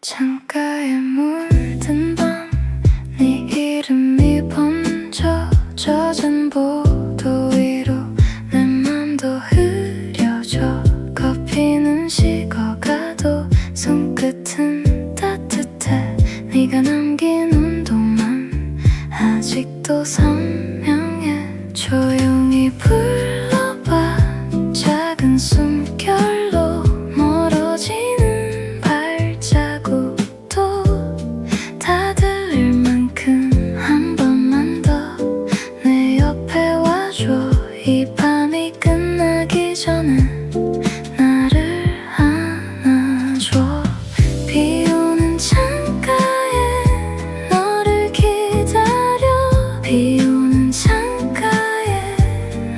창가에 물든 밤 네 이름이 번져 젖은 보도 위로 내 맘도 흐려져 커피는 식어가도 손끝은 따뜻해 네가 남긴 온도만 아직도 선명해 조용히 불러봐 작은 숨결로 멀어지는 발자국도 다 들릴 만큼 한 번만 더 내 옆에 와줘 이 밤이 끝나기 전에 나를 안아줘 비 오는 창가에 너를 기다려 비 오는 창가에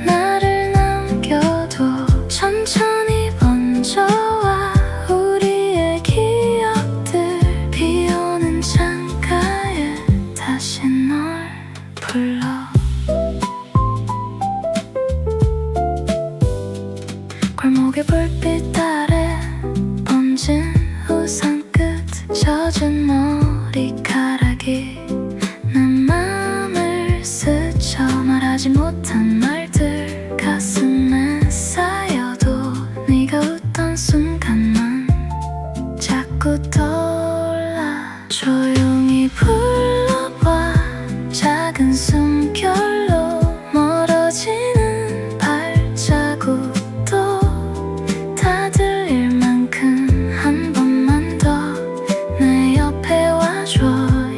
나를 남겨둬 천천히 번져와 우리의 기억들 비 오는 창가에 다시 널 불러 골목의 불빛 아래 번진 우산 끝 젖은 머리카락이 내 맘을 스쳐 말하지 못한 말들 가슴에 쌓여도 네가 웃던 순간만 자꾸 떠올라 조용히 불러봐 작은 숨결로 멀어지는 발자국도 다 들릴 만큼 한 번만 더 내 옆에 와줘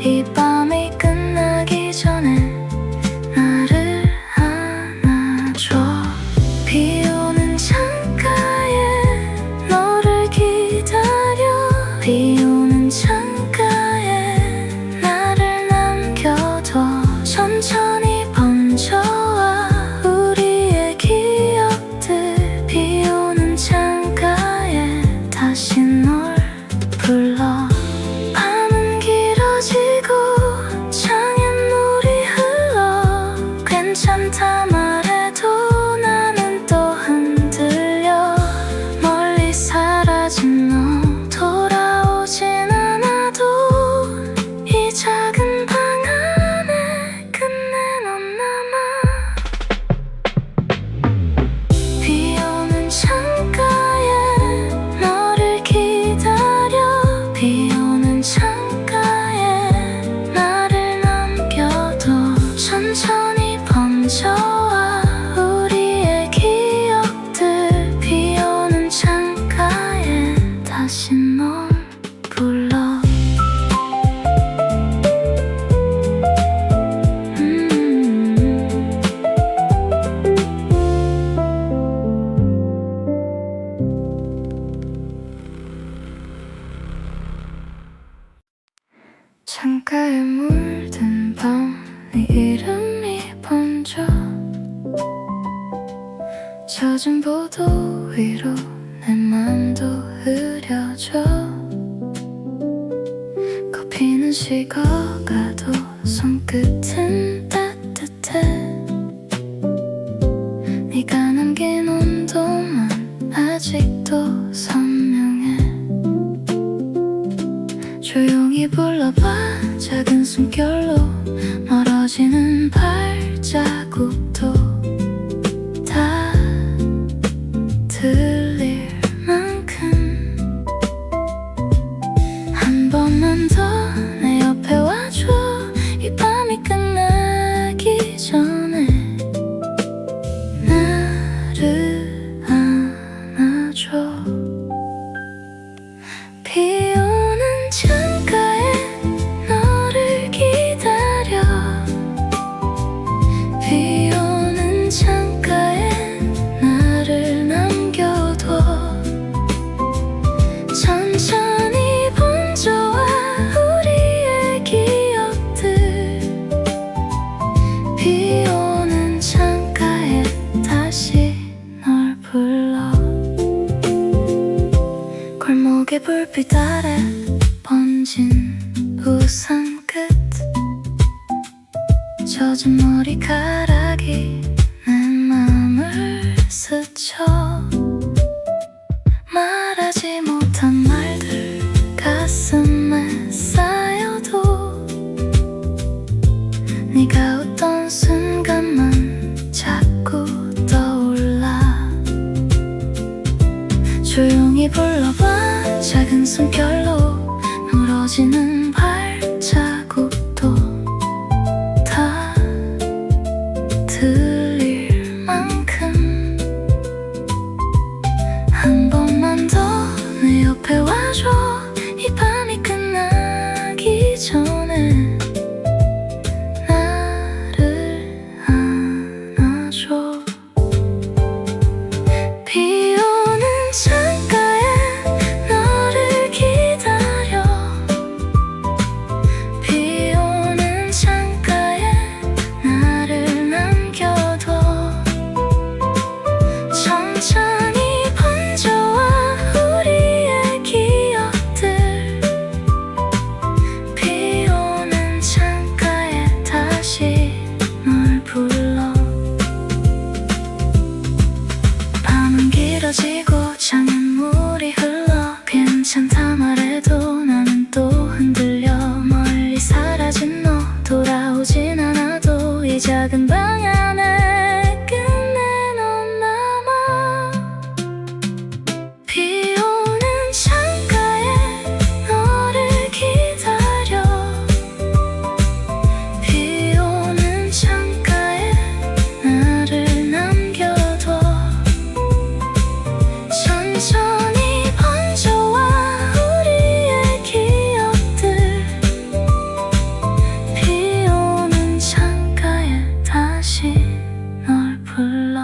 이 밤이 끝나기 전에 나를 안아줘 비 오는 창가에 너를 기다려 비 오는 창가에 나를 남겨둬 천천히 번져와 우리의 기억들 비 오는 창가에 다시 널 불러 밤은 길어지고 창엔 물이 흘러 괜찮다 말해도 나는 또 흔들려 멀리 사라진 너 돌아오진 않아도 이 작은 방 안에 끝내 넌 남아 비 오는 창가에 너를 기다려 비 오는 창가에 나를 남겨둬 천천히 번져와 우리의 기억들 비 오는 창가에 다시 널 불러 창가에 물든 밤 네 이름이 번져 젖은 보도 위로 내 맘도 흐려져 커피는 식어가도 손끝은 따뜻해 네가 남긴 온도만 아직도 선명해 조용히 불러봐 작은 숨결로 멀어지는 발자국도 다 들릴 만큼 한 번만 더 내 옆에 와줘 이 밤이 끝나기 전에 나를 안아줘 비 오는 창가에 너를 기다려 비 오는 창가에 나를 남겨둬 천천히 번져와 우리의 기억들 비 오는 창가에 다시 널 불러 골목의 불빛 아래 번진 우산 끝 젖은 머리카락이 내 맘을 스쳐 말하지 못한 말들 가슴 작은 숨결로 멀어지는 발자국도 다 들릴 만큼 한 번만 더 내 옆에 와줘. 이 밤이 끝나기 전에 나를 안아줘. 비 오는 창가에 너를 기다려. 비 오는 창가에 나를 남겨둬. 천천히 번져와 우리의 기억들. 비 오는 창가에 다시 널 불러. 밤은 길어지고 창문물이 흘러. 괜찮다 말해도 나는 또 흔들려. 멀리 사라진 너 돌아오진 않아도 이 작은 방 안에 끝내 넌 남아. 비 오는 창가에 너를 기다려. 비 오는 창가에 나를 남겨둬. 천천히 번져와 우리의 기억들. 비 오는 창가에 다시 널 불러.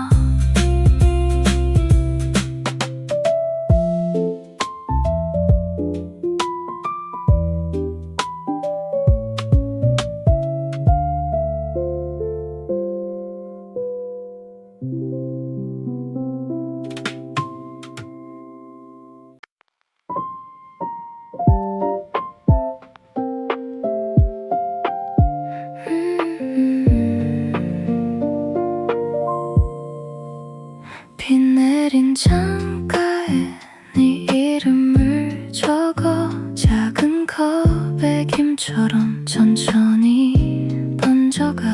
비 내린 창가에 네 이름을 적어. 작은 컵에 김처럼 천천히 번져가.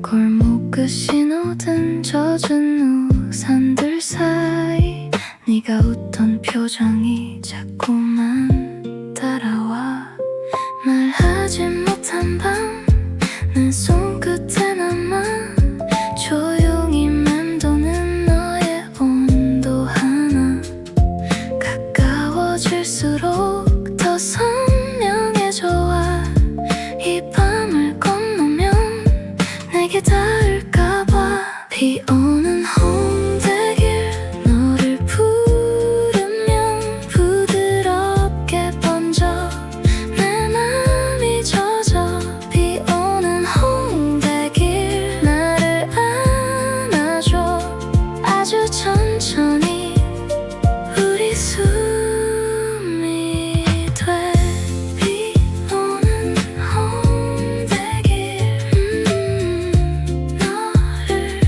골목 끝 신호등 젖은 우산들 사이 네가 웃던 표정이 자꾸만 따라와. 말하지 못한 밤 내 손끝에 남아. 조용히 맴도는 너의 온도 하나. 가까워질수록 더 선명해져와. 이 밤을 건너면 내게 닿을까봐. 비 오는 홍대길 너를 부르면 부드럽게 번져. 내 맘이 젖어. 비 오는 홍대길 나를 안아줘. 아주 천천히 우리 숨이 돼. 비 오는 홍대길 너를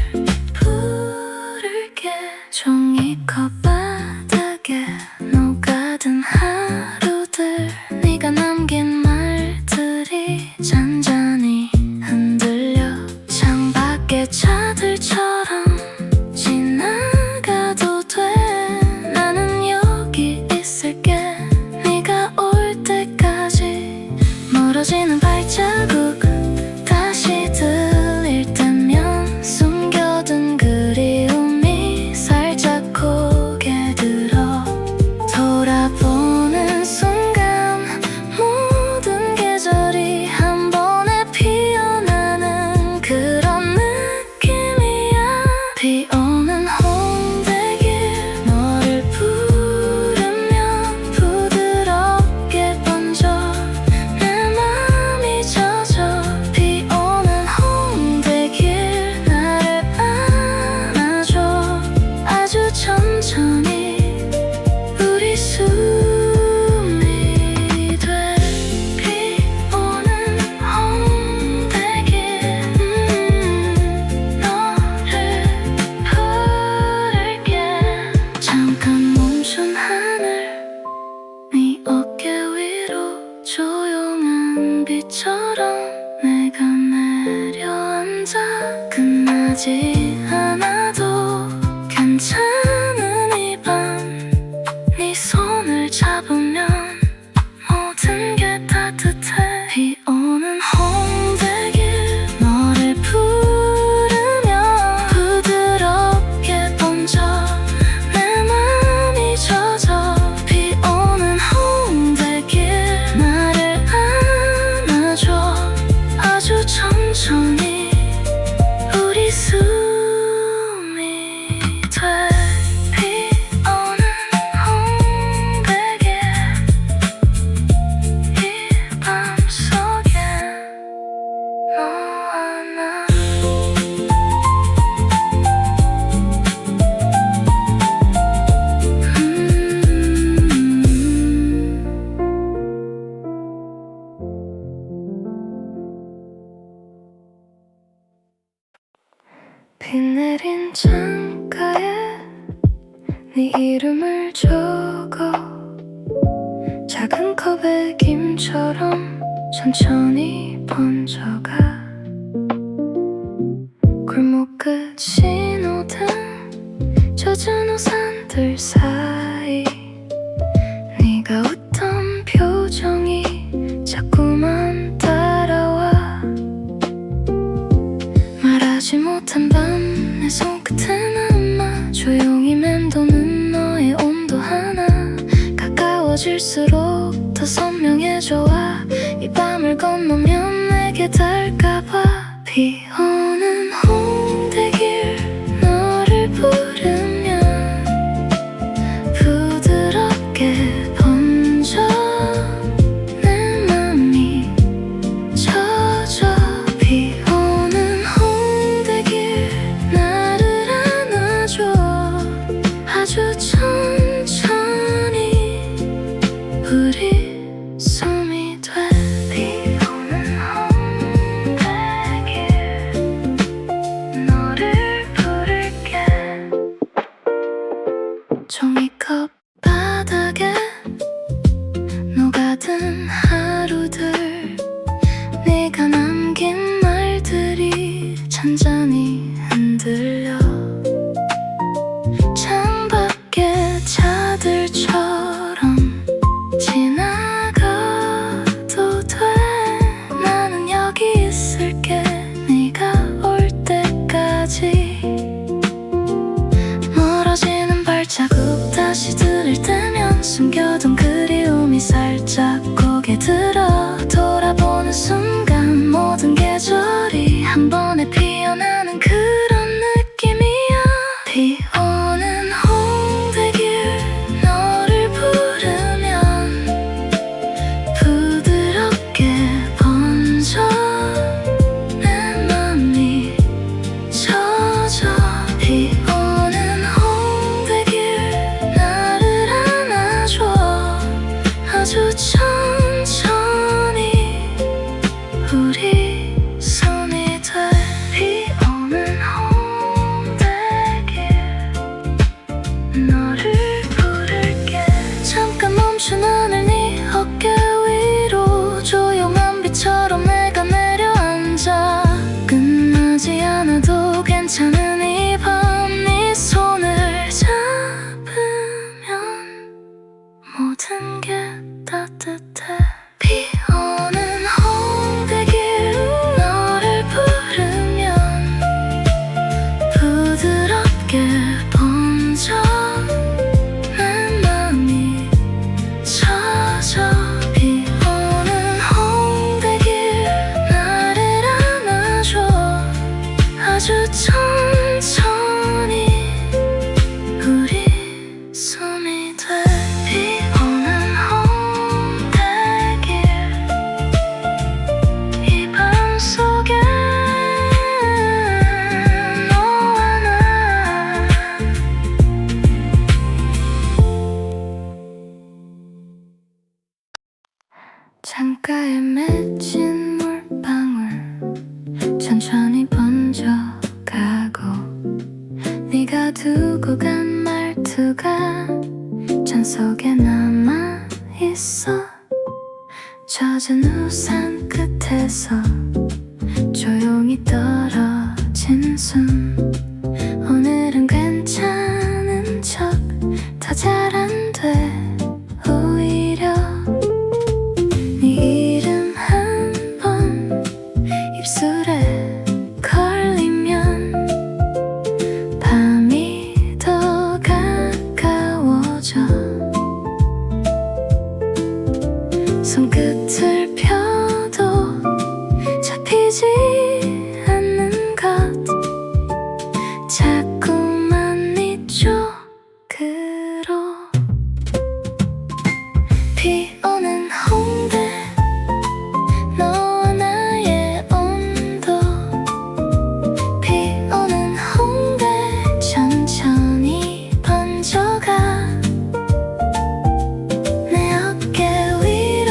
부를게. 종이컵 바닥에 녹아든 하루들. 네가 남긴 말들이 잔잔히 흔들려. 창밖의 차들처럼 지나가도 돼. 나는 여기 있을게. 네가 올 때까지. 멀어지는 발자국 다시 들릴 때면 숨겨둔 그리움이 살짝 고개 들어. 돌아보는 순간 모든 계절이 한 번에 피어나는 그런 느낌이야. 비 오는 홍대길 너를 부르면 부드럽게 번져. 내 맘이 젖어. 비 오는 홍대길 나를 안아줘. 아주 천천히 우리 숨이 돼. 비 오는 홍대길 너를 부를게. 잠깐 멈춘 하늘 네 어깨 위로. 조용한 비처럼 내가 내려앉아. 끝나지 않아도 괜찮은 이 밤. 네 손을 잡은 비 내린 창가에 네 이름을 적어 작은 컵에 김처럼 천천히 번져가 골목 끝 신호등 젖은 우산들 사이 네가 웃던 표정이 자꾸만 따라와 말하지 못한 밤 내 손끝에 남아 조용히 맴도는 너의 온도 하나 가까워질수록 더 선명해져와 이 밤을 건너면 내게 닿을까봐 비 오는 홍대길 너를 부르면 부드럽게 번져 내 맘이 젖어 비 오는 홍대길 나를 안아줘 아주 천천히 우리 숨이 돼 비 오는 홍대길 너를 부를게 종이컵 바닥에 녹아든 하루들 네가 남긴 말들이 잔잔히 흔들려 창밖에 차들처럼 지나가도 돼 나는 여기 있을게 네가 올 때까지 멀어지는 발자국 다시 들을 때면 숨겨둔 그리움이 살짝 고개 들어 돌아보는 순간 모든 계절이 한 번에 피어나는 그런 느낌이야 비 오는 홍대길 너를 부르면 부드럽게 번져 내 맘이 젖어 비 오는 홍대길 나를 안아줘 아주 천천히 우리 손이 돼 비 오는 홍대길 너를 부를게 잠깐 멈춘 하늘 네 어깨 위로 조용한 빛처럼 내가 내려앉아 끝나지 않아도 괜찮은 이 밤 네 손을 잡으면 모든 게 따뜻해 비 오는 홍대길 너를 부르면 부드럽게 번져 내 맘이 젖어 비 오는 홍대길 나를 안아줘 아주 천천히 우리 숨이 돼 비 오는 홍대길 이 밤 속에 너와 나 창가에 맺힌 물방울 천천히 번져가고 네가 두고 간 말투가 잔 속에 남아있어 젖은 우산 끝에서 조용히 떨어진 숨 오늘은 괜찮은 척 더 잘 안 돼 오히려 네 이름 한 번 입술에 걸리면 밤이 더 가까워져 손끝을 펴도 잡히지 않는 것 자꾸만 이쪽으로 비 오는 홍대 너와 나의 온도 비 오는 홍대 천천히 번져가 내 어깨 위로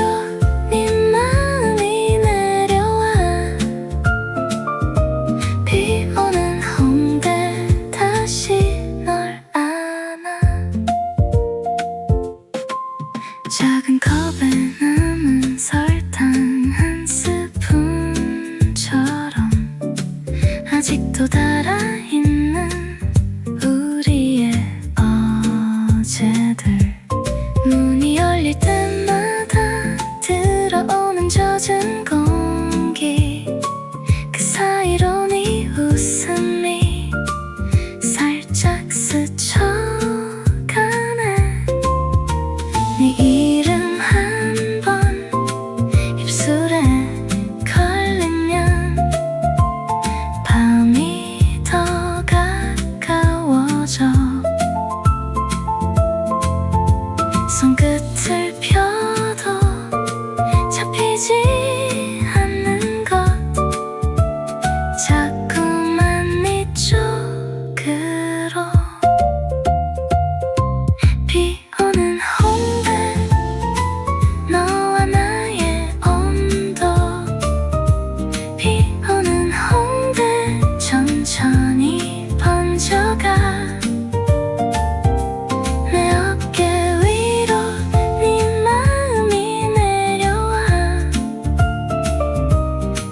네 마음이 내려와 비 오는 홍대 작은 컵에 남은 설탕 한 스푼처럼 아직도 달아있는 우리의 어제들. 문이 열릴 때마다 들어오는 젖은 공기, 그 사이로 네 웃음이 살짝 스쳐가네. 네 이름 한 번 입술에 걸리면 밤이 더 가까워져. 손끝을 펴도 잡히지 않는 것, 자꾸만 네 쪽으로. 비 오는 홍대, 너와 나의 온도. 비 오는 홍대, 천천히 번져가. 내 어깨 위로 네 마음이 내려와.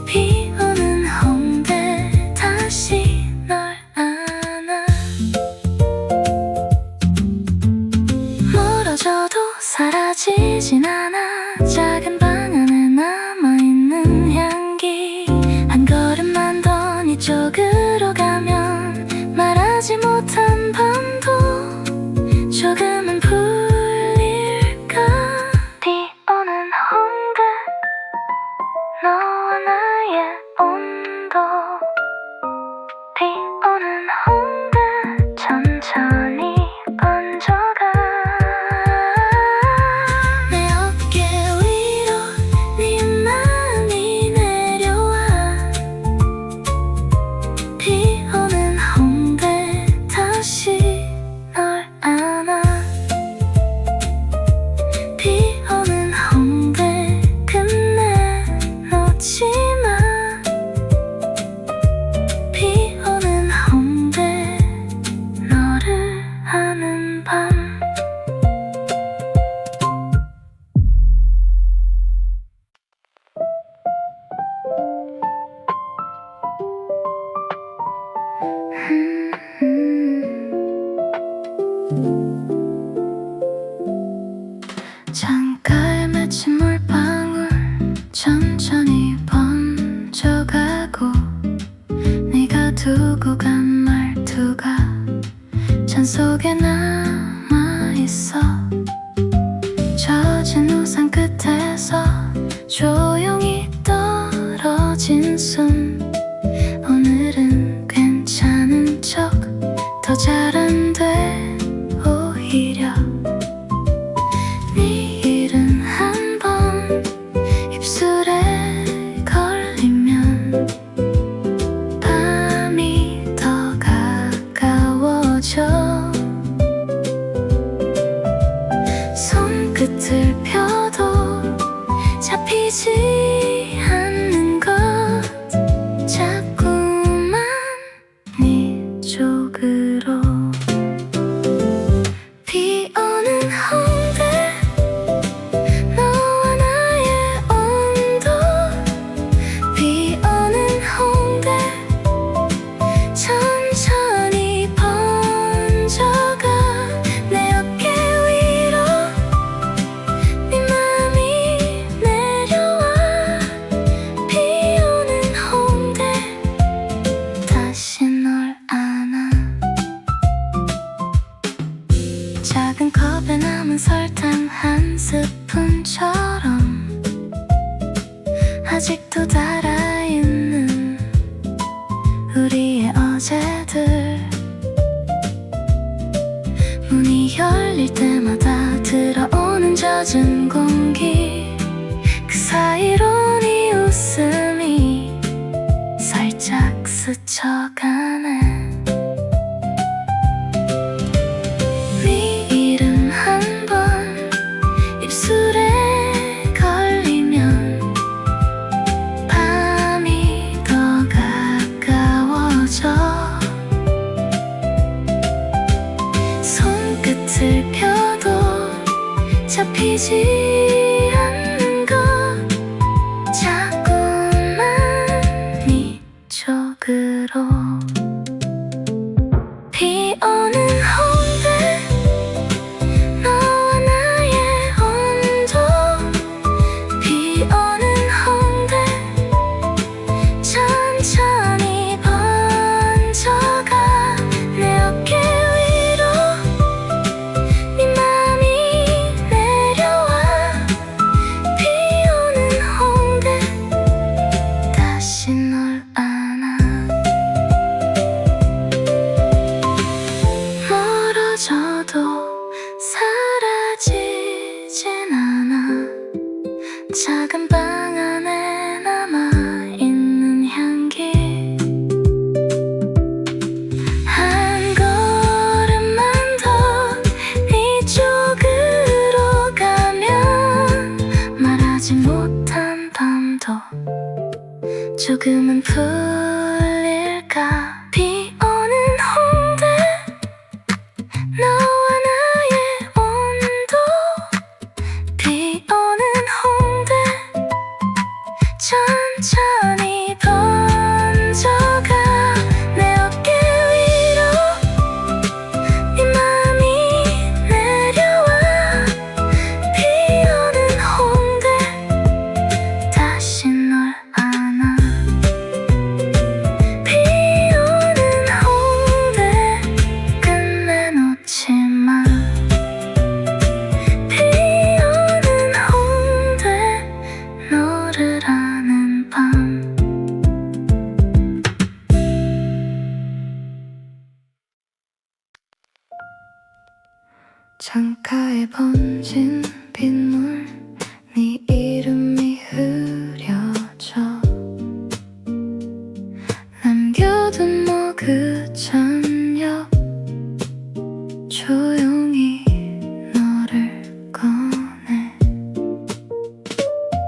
비 오는 홍대, 다시 널 안아. 멀어져도 사라지진 않아. 작은 방 안에 남아있는 향기. 한 걸음만 더 네 쪽으로 가면 말하지 못한 밤도 조금은 풀릴까. 비 오는 홍대, 너와 나의 온도. 비 오는 홍대, 천천히 번져가. 내 어깨 위로 네 마음이 내려와. 비 오는 홍대, 다시 널 안아. 비 오는 홍대, 끝내 놓지 마. 비 오는 홍대, 너를 아는 밤. 창가에 맺힌 물방울 천천히 번져가고, 네가 두고 간 말투가 잔 속에 남아있어. 젖은 우산 끝에서 조용히 떨어진 숨. 오늘은 괜찮은 척 더 잘 안 돼 오히려. 네 이름 한 번 입술에 걸리면 밤이 더 가까워져. 손끝을 펴도 잡히지 않는 것, 자꾸만 네 쪽으로. 비 오는 홍대, 너와 나의 온도. 비 오는 홍대, 천천히 번져가. 내 어깨 위로 네 마음이 내려와. 비 오는 홍대, 다시 널 안아. 작은 컵에 남은 설탕 한 스푼처럼 아직도 달아있는 우리의 어제들. 문이 열릴 때마다 들어오는 젖은 공기, 그 사이로 네 웃음이 살짝 스쳐가네. 네 이름 한 번 입술에 걸리면 밤이 더 가까워져. 손끝을 펴도 잡히지 작은 방 안에 남아있는 향기 한 걸음만 더 이쪽으로 가면 말하지 못한 밤도 조금은 풀릴까. 비 오는 홍대 너와 나의 온도 비 오는 홍대 천천히 번져가 내 어깨 위로 네 맘이 내려와 비 오는 홍대 다시 널 안아 비 오는 홍대 끝내놓지 마 비 오는 홍대 너를 아는 밤 창가에 번진 빗물 네 이름이 흐려져 남겨둔 머그잔 옆 조용히 너를 꺼내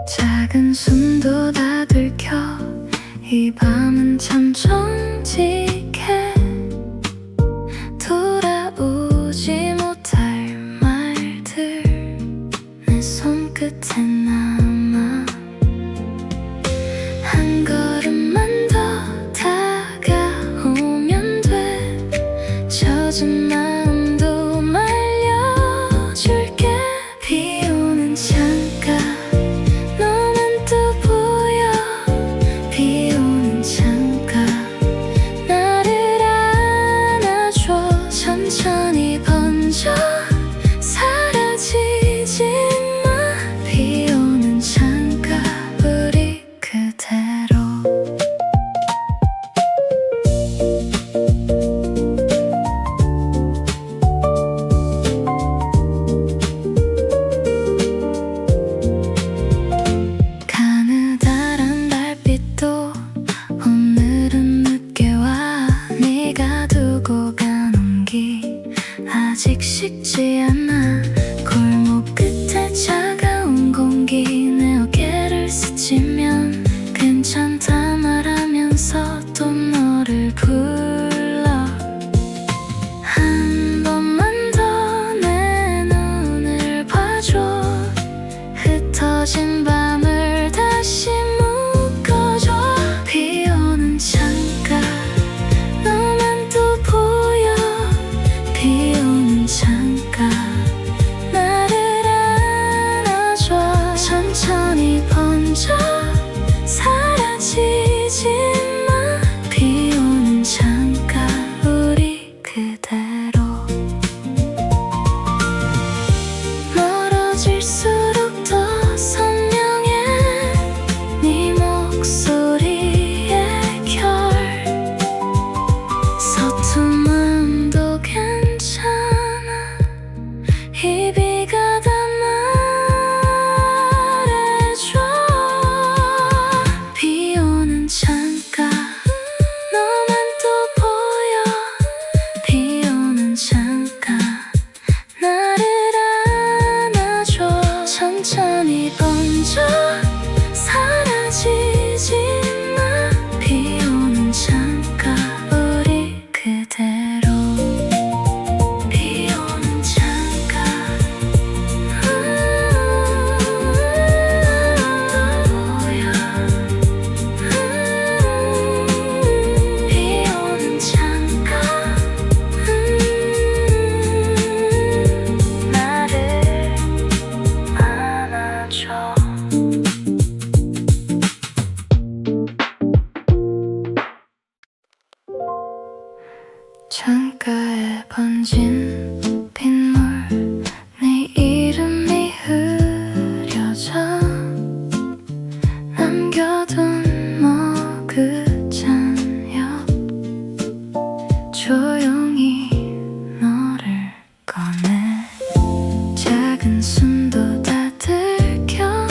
작은 숨도 다 들켜 이 밤은 참 정직해 돌아오지 못할 말들 내 손끝에 남아 한 걸음만 더 다가오면 돼 젖은 마음도 말려줄게 비 오는 창가 너만 또 보여 비 오는 창가 나를 안아줘 천천히 번져 사라지지 마 비 오는 창가 우리 그대로 가느다란 달빛도 오늘은 늦게 와 네가 두고 간 온기 아직 식지 않아 골목 끝에 차가운 공기 내 어깨를 스치면 괜찮다 말하면서 또 너를 불러 한 번만 더 내 눈을 봐줘 흩어진 밤을 다시 묶어줘 비 오는 창가 너만 또 보여 비 오는 창가 나를 안아줘 천천히 번져 사라지지 마 비 오는 창가 우리 그대로 멀어질수록 더 선명해 네 목소리의 결 서툰 마음도 괜찮아 이 비가 다 말해줘 비 오는 창가 너만 또 보여 비 오는 창가 나를 안아줘 천천히 번져 사라지지 마 비 오는 창가 우리 그대로 비 오는 창가 보여 비 오는 창가 나를 안아줘 창가에 번진 빗물 네 이름이 흐려져 남겨둔 머그잔 옆 조용히 너를 꺼내 작은 숨도 다 들켜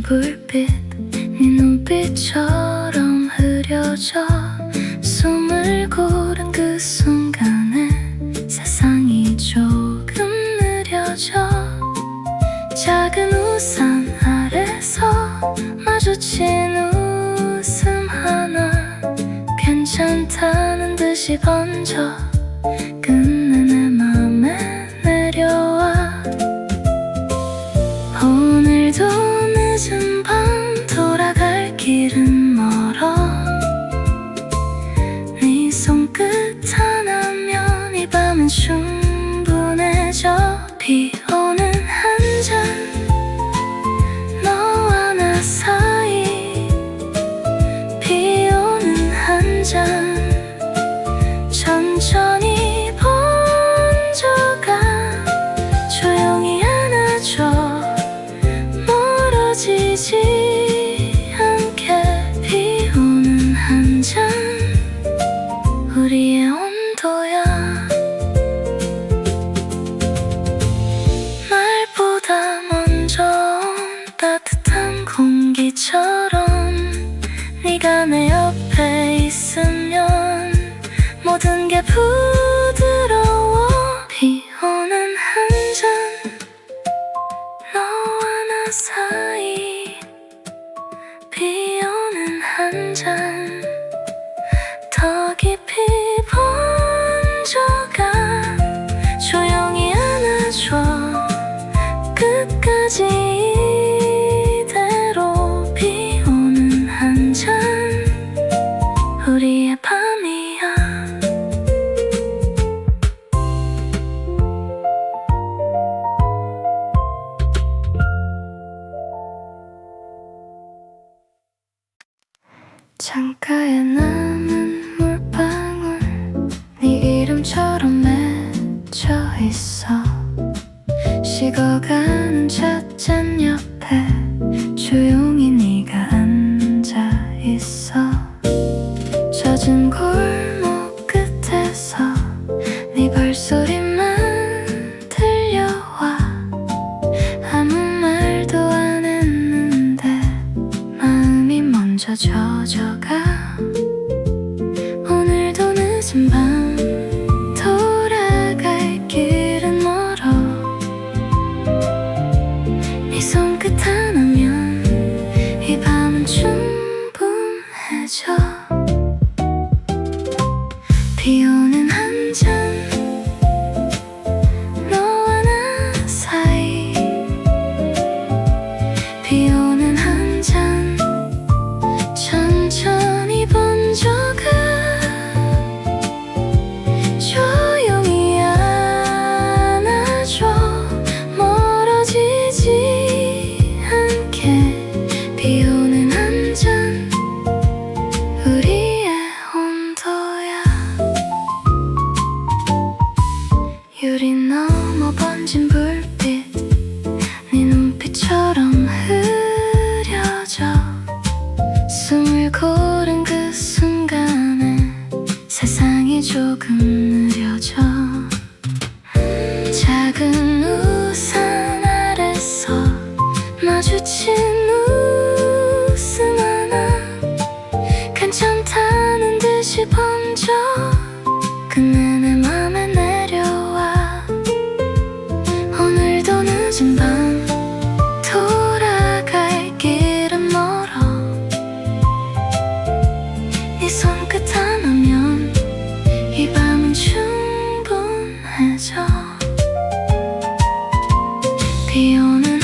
불빛 네 눈빛처럼 흐려져 숨을 고른 그 순간에 세상이 조금 느려져 작은 우산 아래서 마주친 웃음 하나 괜찮다는 듯이 번져 끝내 내 맘에 내려와 오늘도 늦은 밤 돌아갈 길은 멀어 네 손끝 하나면 이 밤은 충분해져 비 오는 한 잔 너와 나 사이 비 오는 한 잔 천천히 번져가 조용히 안아줘 멀어지지 않게 비 오는 한 잔 우리의 온도야 말보다 먼저 온 따뜻한 공기처럼 네가 내 옆에 있으면 모든 게 부드러워 비 오는 한 잔 너와 나 사이 비 오는 한 잔 더 깊이 번져가 조용히 안아줘 끝까지 이대로 비 오는 한 잔 우리의 밤이야 창가에 남은 물방울 네 이름처럼 맺혀 있어 식어가는 찻잔 옆에 조용히 네가 앉아 있어 젖은 골목 끝에서 네 발소리만 들려와 아무 말도 안 했는데 마음이 먼저 젖어가 오늘도 늦은 밤 돌아갈 길은 멀어 네 손끝 하나면 이 밤은 충분해져 비 오는 한 잔 너와 나 사이 비 오는 한 잔 천천히 번져가 조용히 안아줘 멀어지지 않게 비 오는 한 잔 우리의 온도야 유리 넘어 번진 불빛 네 눈빛처럼 흐려져 숨을 고른 그 순간에 세상이 조금 느려져 작은 우산 아래서 마주친 웃음 하나 괜찮다는 듯이 번져 끝내 내 맘에 내려와 오늘도 늦은 밤 돌아갈 길은 멀어 네 손끝 하나면 이 밤은 충분해져 비 오는